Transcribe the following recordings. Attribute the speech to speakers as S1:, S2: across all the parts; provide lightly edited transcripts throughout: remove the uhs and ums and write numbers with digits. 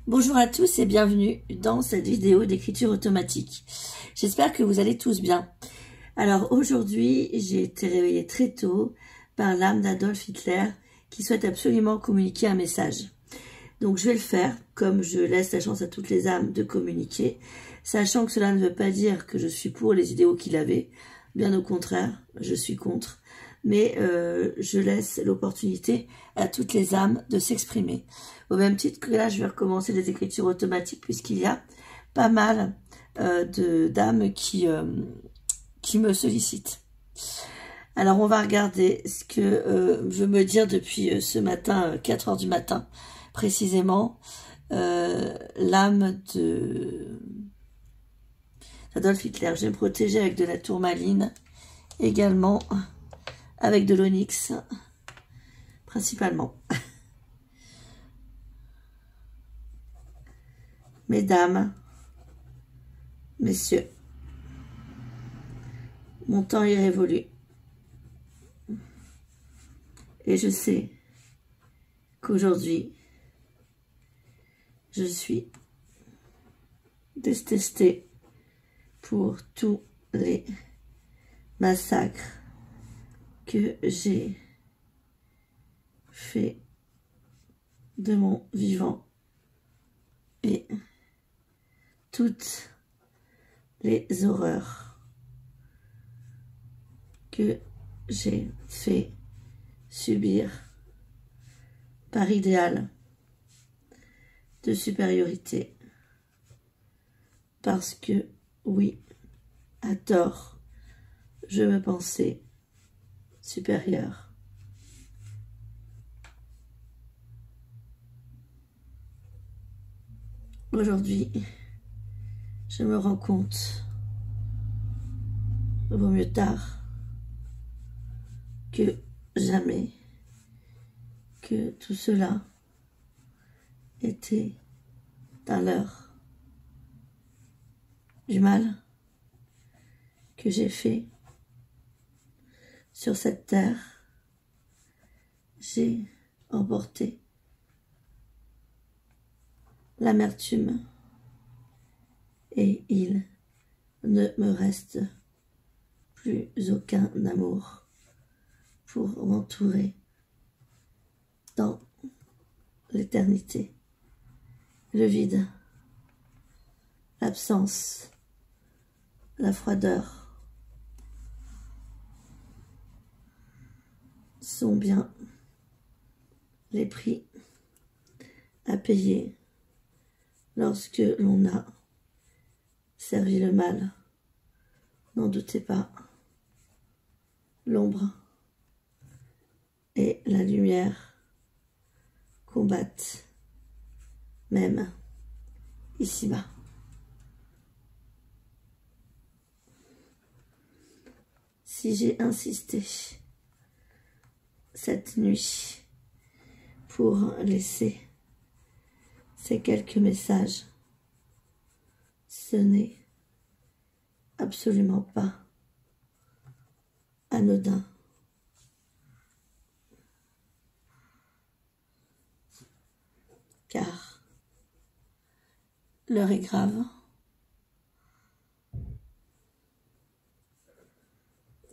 S1: Bonjour à tous et bienvenue dans cette vidéo d'écriture automatique. J'espère que vous allez tous bien. Alors aujourd'hui, j'ai été réveillée très tôt par l'âme d'Adolf Hitler qui souhaite absolument communiquer un message. Donc je vais le faire, comme je laisse la chance à toutes les âmes de communiquer, sachant que cela ne veut pas dire que je suis pour les idéaux qu'il avait, bien au contraire, je suis contre. Mais je laisse l'opportunité à toutes les âmes de s'exprimer. Au même titre que là, je vais recommencer les écritures automatiques, puisqu'il y a pas mal d'âmes qui me sollicitent. Alors, on va regarder ce que veut me dire depuis ce matin, 4 heures du matin, précisément, l'âme d'Adolf Hitler. Je vais me protéger avec de la tourmaline, également avec de l'onyx, principalement. Mesdames, messieurs, mon temps est révolu. Et je sais qu'aujourd'hui, je suis détestée pour tous les massacres que j'ai fait de mon vivant et toutes les horreurs que j'ai fait subir par idéal de supériorité, parce que oui, à tort, je me pensais supérieure. Aujourd'hui, je me rends compte, vaut mieux tard que jamais, que tout cela était un leurre, du mal que j'ai fait sur cette terre. J'ai emporté l'amertume et il ne me reste plus aucun amour pour m'entourer dans l'éternité. Le vide, l'absence, la froideur sont bien les prix à payer lorsque l'on a servi le mal. N'en doutez pas, l'ombre et la lumière combattent, même ici-bas. Si j'ai insisté cette nuit pour laisser ces quelques messages, ce n'est absolument pas anodin. Car l'heure est grave.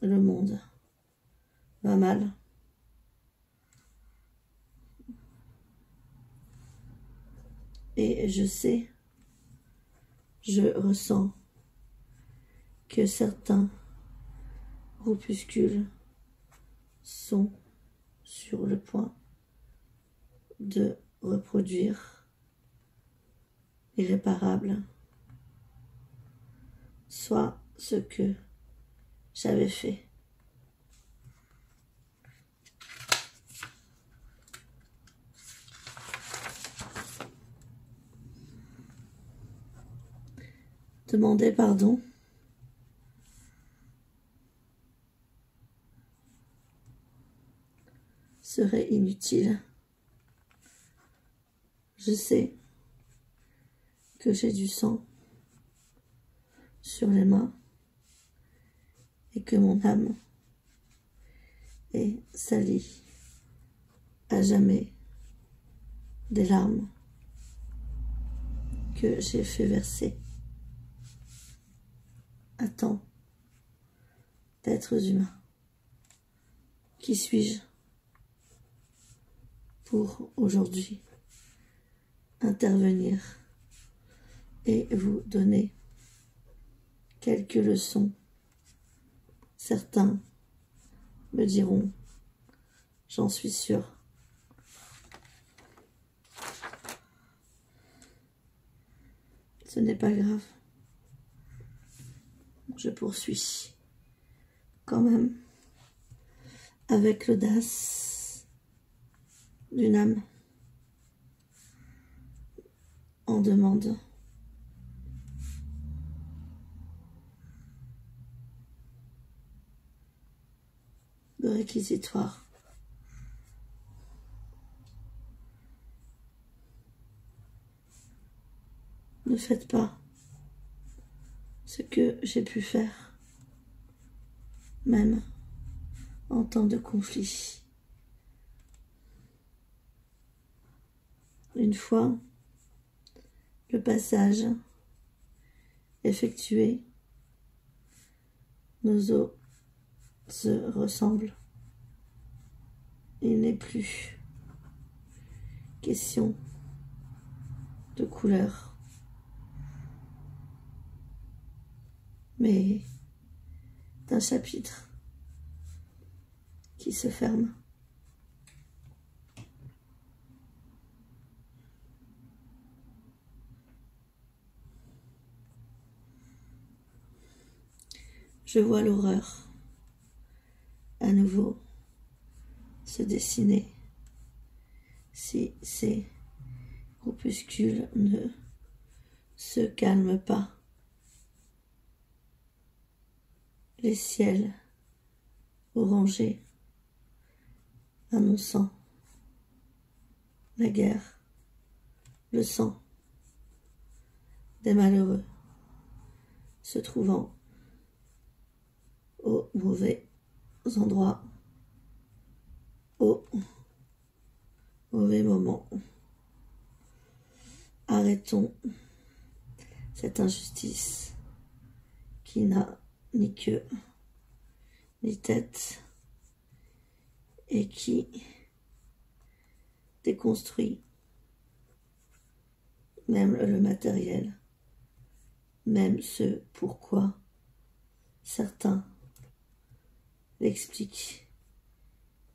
S1: Le monde va mal. Et je sais, je ressens que certains groupuscules sont sur le point de reproduire l'irréparable, soit ce que j'avais fait. Demander pardon serait inutile. Je sais que j'ai du sang sur les mains et que mon âme est salie à jamais des larmes. que j'ai fait verser à tant d'êtres humains. Qui suis-je pour aujourd'hui intervenir et vous donner quelques leçons? Certains me diront, j'en suis sûr, ce n'est pas grave. Je poursuis quand même avec l'audace d'une âme en demande de réquisitoire. Ne faites pas ce que j'ai pu faire, même en temps de conflit. Une fois le passage effectué, nos eaux se ressemblent. Il n'est plus question de couleur, mais d'un chapitre qui se ferme. Je vois l'horreur à nouveau se dessiner si ces groupuscules ne se calment pas. Les ciels orangés annonçant la guerre, le sang des malheureux se trouvant au mauvais endroit, au mauvais moment. Arrêtons cette injustice qui n'a ni queue ni tête et qui déconstruit même le matériel, même ce pourquoi certains l'expliquent,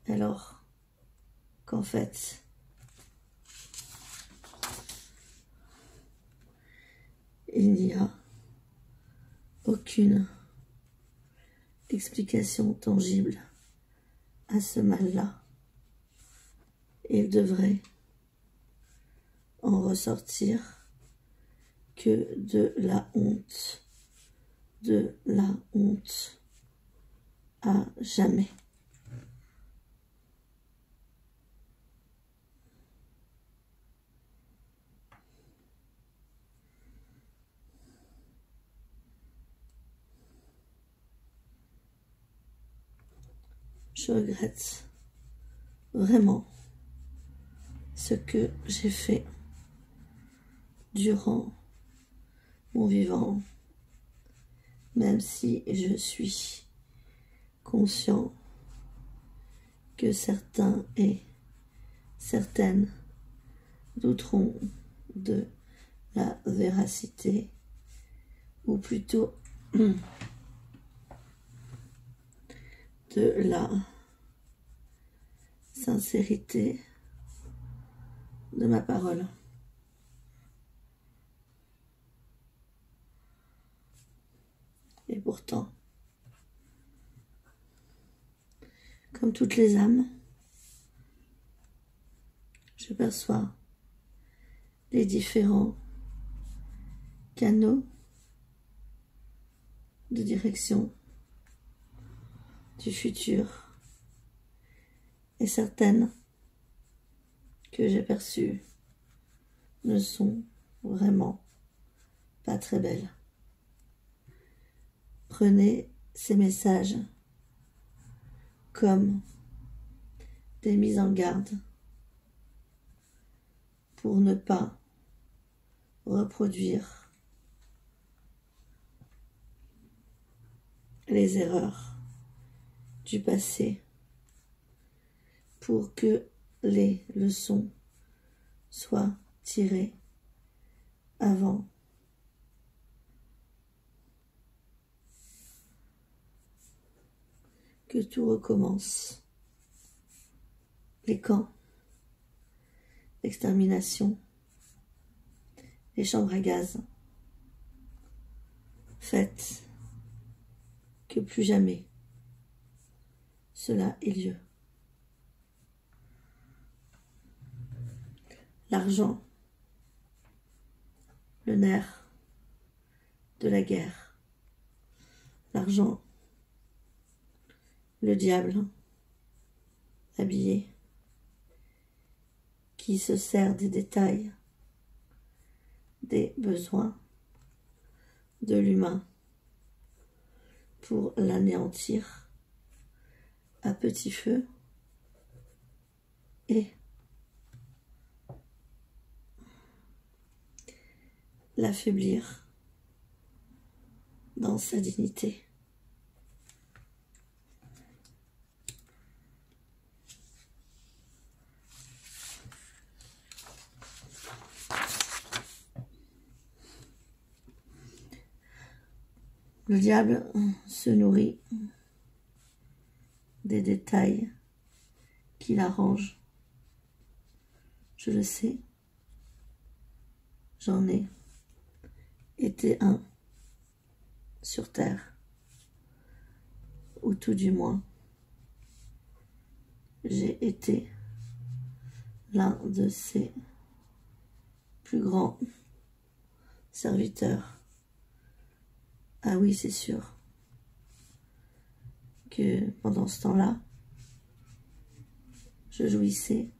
S1: alors qu'en fait il n'y a aucune explication tangible à ce mal-là. Il devrait en ressortir que de la honte à jamais. Je regrette vraiment ce que j'ai fait durant mon vivant, même si je suis conscient que certains et certaines douteront de la véracité, ou plutôt de la sincérité de ma parole. Et pourtant, comme toutes les âmes, je perçois les différents canaux de direction du futur, et certaines que j'ai perçues ne sont vraiment pas très belles. Prenez ces messages comme des mises en garde pour ne pas reproduire les erreurs du passé pour que les leçons soient tirées avant que tout recommence. Les camps d'extermination, les chambres à gaz. Faites que plus jamais cela ait lieu. L'argent, le nerf de la guerre. L'argent, le diable habillé qui se sert des détails, des besoins de l'humain pour l'anéantir à petit feu et l'affaiblir dans sa dignité. Le diable se nourrit des détails qu'il arrange. Je le sais, j'en ai été un sur terre, ou tout du moins, j'ai été l'un de ses plus grands serviteurs. Ah oui, c'est sûr que pendant ce temps-là, je jouissais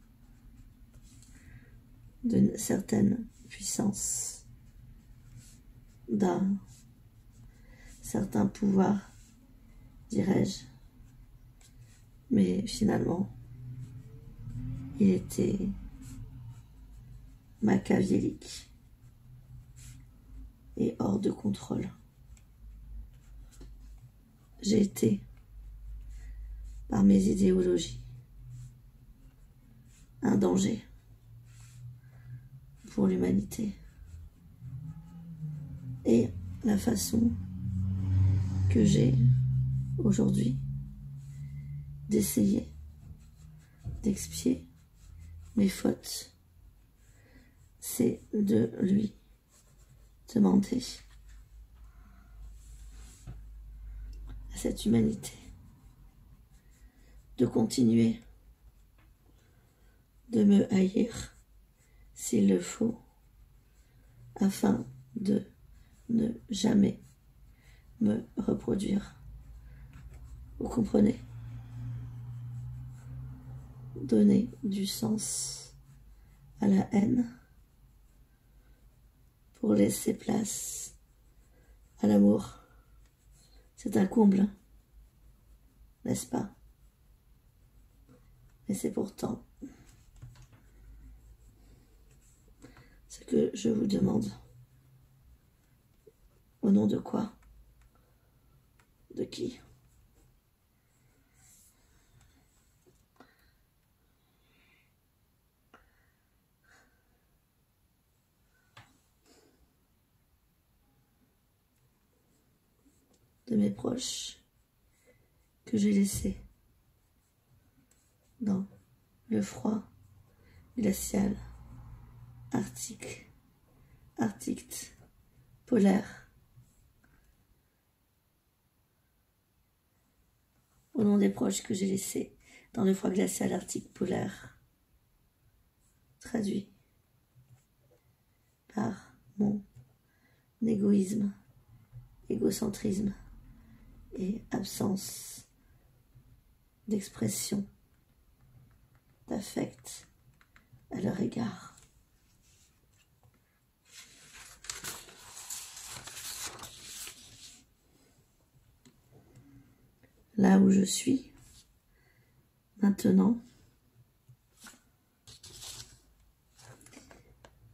S1: d'une certaine puissance, d'un certain pouvoir, dirais-je. Mais finalement, il était machiavélique et hors de contrôle. J'ai été, par mes idéologies, un danger pour l'humanité. Et la façon que j'ai aujourd'hui d'essayer d'expier mes fautes, c'est de lui demander à cette humanité de continuer de me haïr s'il le faut, afin de ne jamais me reproduire. Vous comprenez? Donner du sens à la haine pour laisser place à l'amour. C'est un comble, n'est-ce pas? Mais c'est pourtant ce que je vous demande. Au nom de quoi? De qui? De mes proches que j'ai laissés dans le froid glacial, arctique, polaire. Au nom des proches que j'ai laissés dans le froid glacial, arctique, polaire, traduit par mon égoïsme, égocentrisme et absence d'expression, d'affect à leur égard. Là où je suis, maintenant,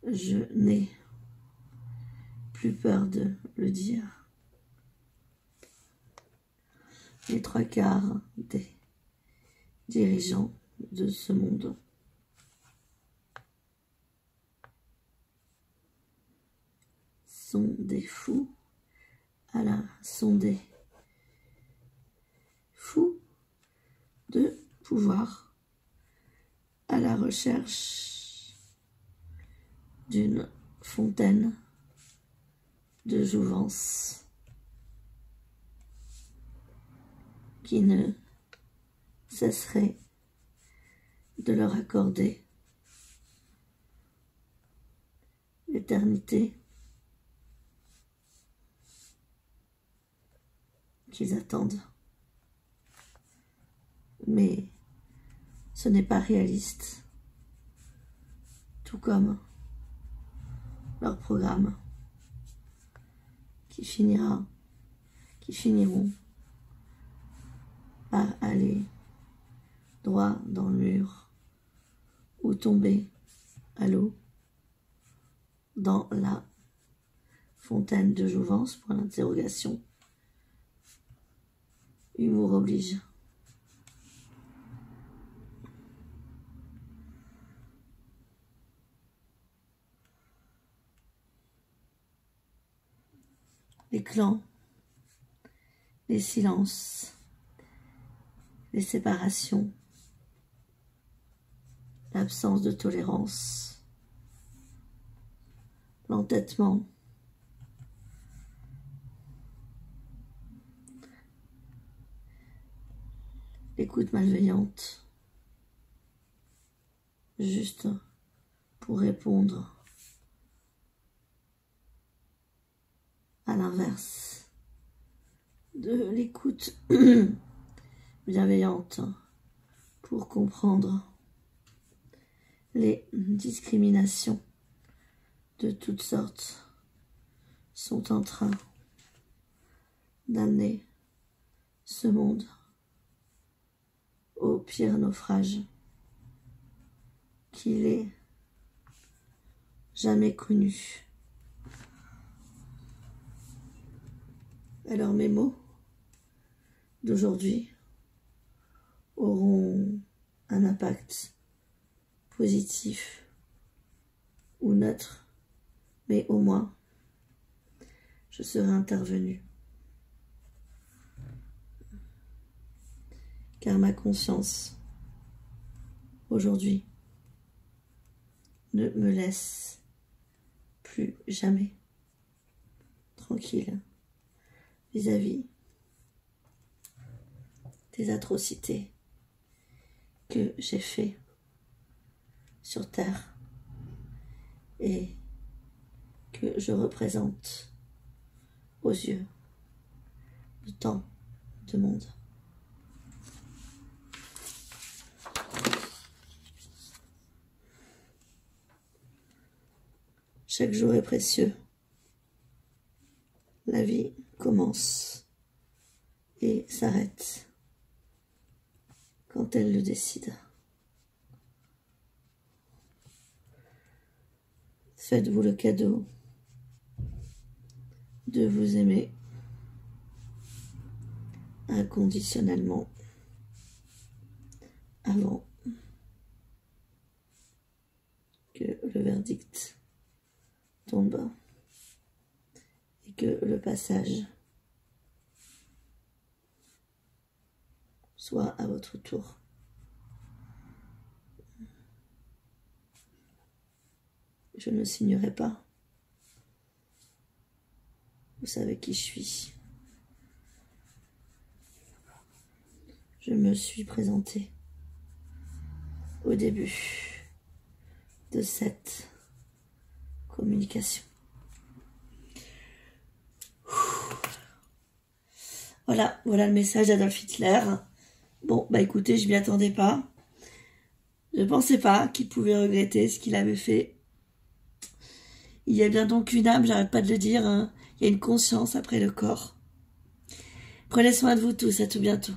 S1: je n'ai plus peur de le dire. Les 3/4 des dirigeants de ce monde sont des fous, sont des fous de pouvoir à la recherche d'une fontaine de jouvence qui ne cesserait de leur accorder l'éternité qu'ils attendent. Mais ce n'est pas réaliste, tout comme leur programme qui finiront par aller droit dans le mur ou tomber à l'eau dans la fontaine de jouvence, pour l'interrogation. Humour oblige. Les clans, les silences, les séparations, l'absence de tolérance, l'entêtement, l'écoute malveillante, juste pour répondre à l'inverse de l'écoute bienveillante pour comprendre les discriminations de toutes sortes sont en train d'amener ce monde au pire naufrage qu'il ait jamais connu. Alors mes mots d'aujourd'hui auront un impact positif ou neutre, mais au moins je serai intervenue. Car ma conscience aujourd'hui ne me laisse plus jamais tranquille vis-à-vis des atrocités que j'ai fait sur terre et que je représente aux yeux de tant de monde. Chaque jour est précieux. La vie commence et s'arrête quand elle le décide. Faites-vous le cadeau de vous aimer inconditionnellement avant que le verdict tombe et que le passage soit à votre tour. Je ne signerai pas. Vous savez qui je suis. Je me suis présentée au début de cette communication. Voilà le message d'Adolf Hitler. Bon, bah écoutez, je m'y attendais pas. Je pensais pas qu'il pouvait regretter ce qu'il avait fait. Il y a bien donc une âme, j'arrête pas de le dire, hein. Il y a une conscience après le corps. Prenez soin de vous tous, à tout bientôt.